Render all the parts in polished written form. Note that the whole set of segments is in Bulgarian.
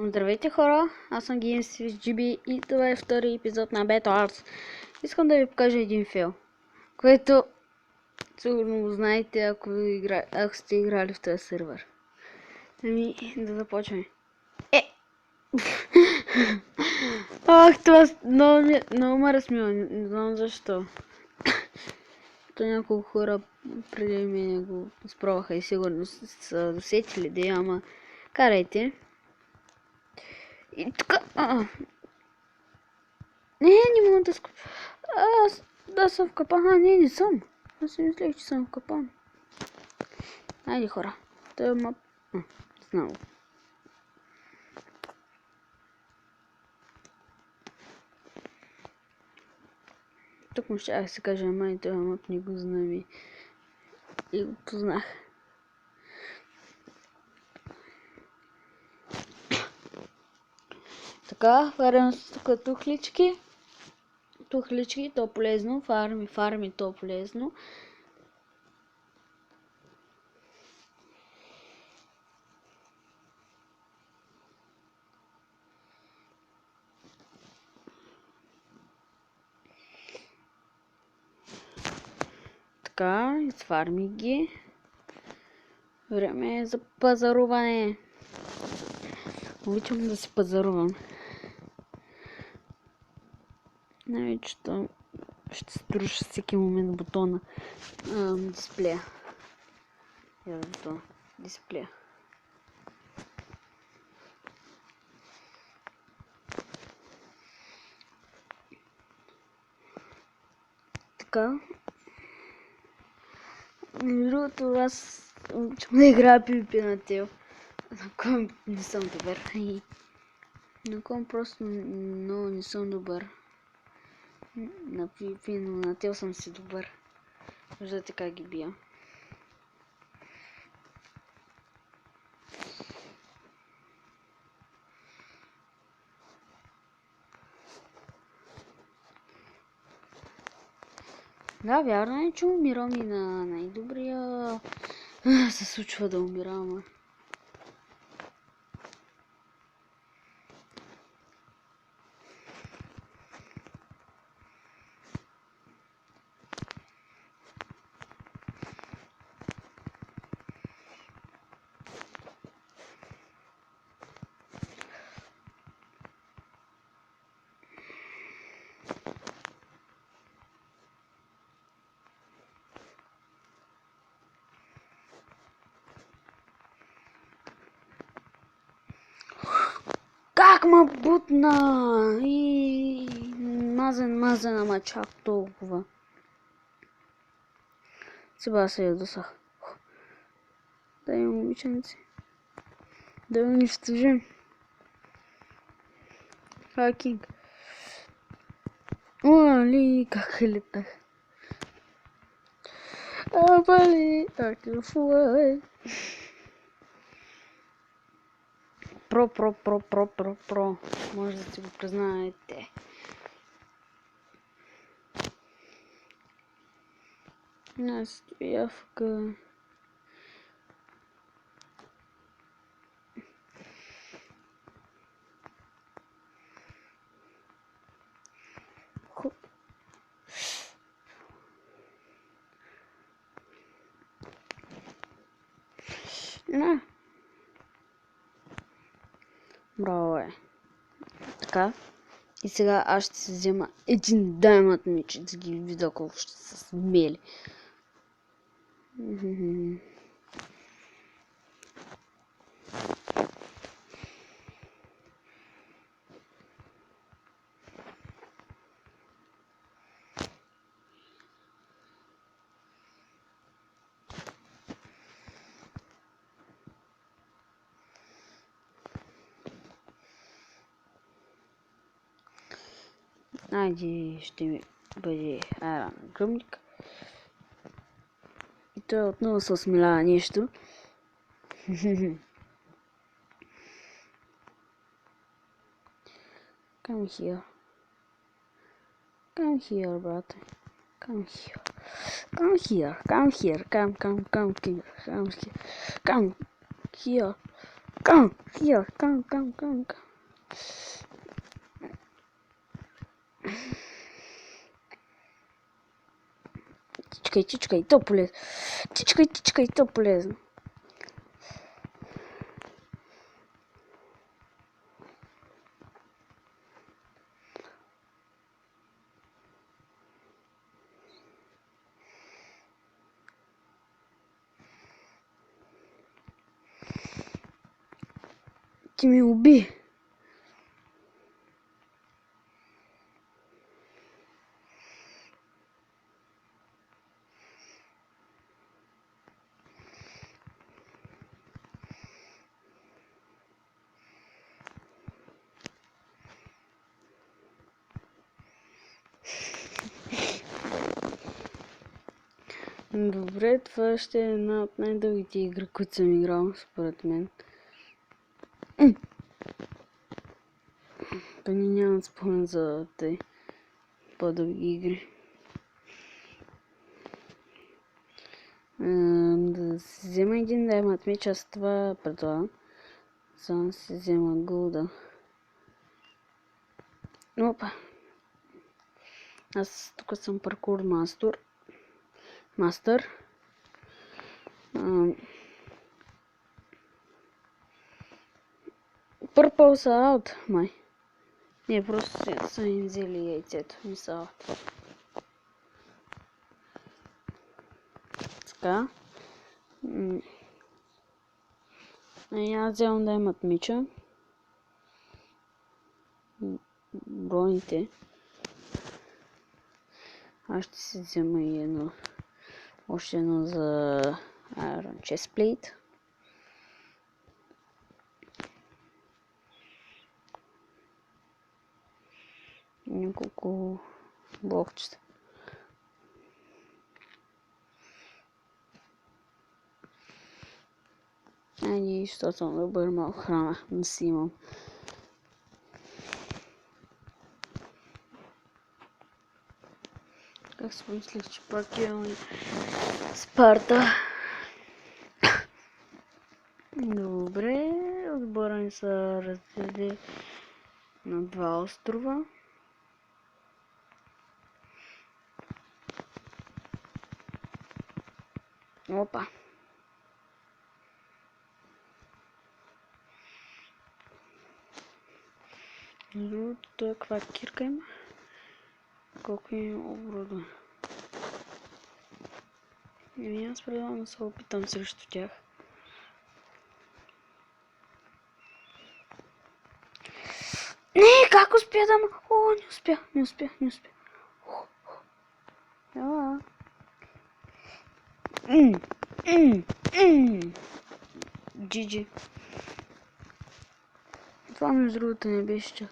Здравейте хора, аз съм GameSwitchGB и това е втори епизод на Battle Arts. Искам да ви покажа един фейл, което сигурно го знаете, ако сте играли в този сервер. Да започваме. Ах, това много ме разсмива, не знам защо. То няколко хора преди мене го спробваха и сигурно са досетили да я, ама карайте. И така... Не мога да скупя. Да съм в капана. Не съм. Аз си мислех, че съм в капан. Айде хора. Той е мап... Знам. Тук му ще се кажа, май той мап не го знам и го познах. Така, варям с тук тухлички. Тухлички, то полезно. Фарми, то полезно. Така, изфарми ги. Време е за пазаруване. Обичам да си пазарувам. Най-вече ще струши всеки момент бутона дисплея. Дисплея. Така. Между другото, аз обичам да играя PvP на Тел. На ком не съм добър. На ком просто много не съм добър. На PvP, но на Тел съм си добър. Виждате как ги бия. Да, вярно е, че умирам и на най-добрия. Се случва да умирам. Как ма бутна? И мазен, ама чак толкова. Сега се ядосах. Да имам момиченци. Да унищожим. Хакинг. Оли, как летах. Абали, акилфуай. Про. Може да си го признаете. Настоявка. На. Браво е. Така. И сега аз ще се взема един даймът меч, да ги видя колко ще са смели. Айде, ще ми бъде айрон гръмник. И той отново се осмелява нещо. Come here. Come here, brother. Come here. Come here. Come here. Come here. Come here. Come here, come. Тичкай, то полезно. Тичкай, то полезно. Ти ме уби. Добре, това ще е една от най-дългите игри, които съм играл, според мен. Ни нямат спомен за тъй по-дълги игри. Да си взема един даймат меч, аз това предлагам. Само да си взема голда. Опа! Аз тук съм паркур мастър. Purple са аут, май. Не, просто са им взели яйцето, не са аут. Така. Аз вземам да имат меча. Броните. Аз ще си взема и едно. Още едно за Iron Chestplate. Няколко блокчета. Айде, защото съм добър, малко храна да си имам. Как си помислих, че пак имам Спарта. Добре, отбора ни са раздели на два острова. Опа! Другото, той каква кирка има? Колко има оборудване? Аз предлагам да се опитам срещу тях. Не, как успя да О, не успя. Ела. GG. Това между другото не беше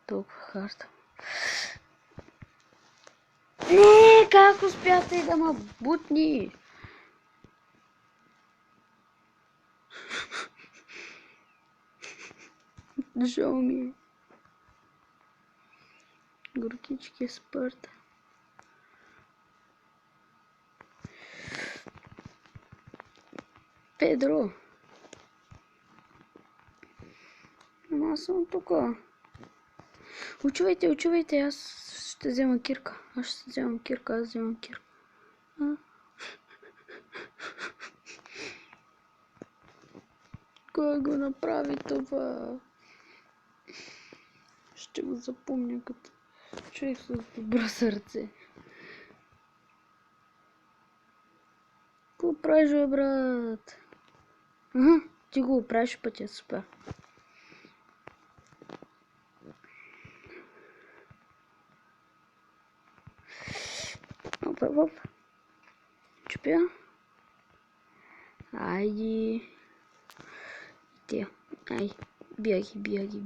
толкова хард. Не, как успяте да ма бутни? Жал ми е. Горкички Спарта. Педро. Ама аз съм тук. Учувайте, аз ще взема кирка. Аз вземам кирка. Кой го направи това? Ще го запомня като човек с добро сърце. Какво правиш, бе, брат? Ти го правиш пътя, супер. Оп. Чупя. Айди. Те. Ай. Бия ги.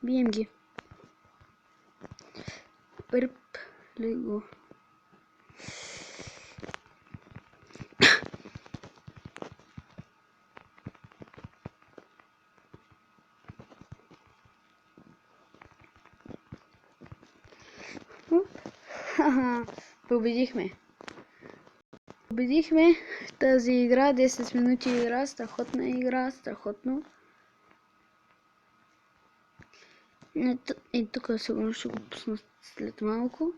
Бием ги. Пърп. Лего. Победихме. Победихме в тази игра, 10 минути игра, страхотна игра, страхотно. И тук сигурно ще го пусна след малко.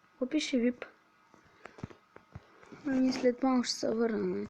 Какво пише VIP? Ами след малко ще се върна.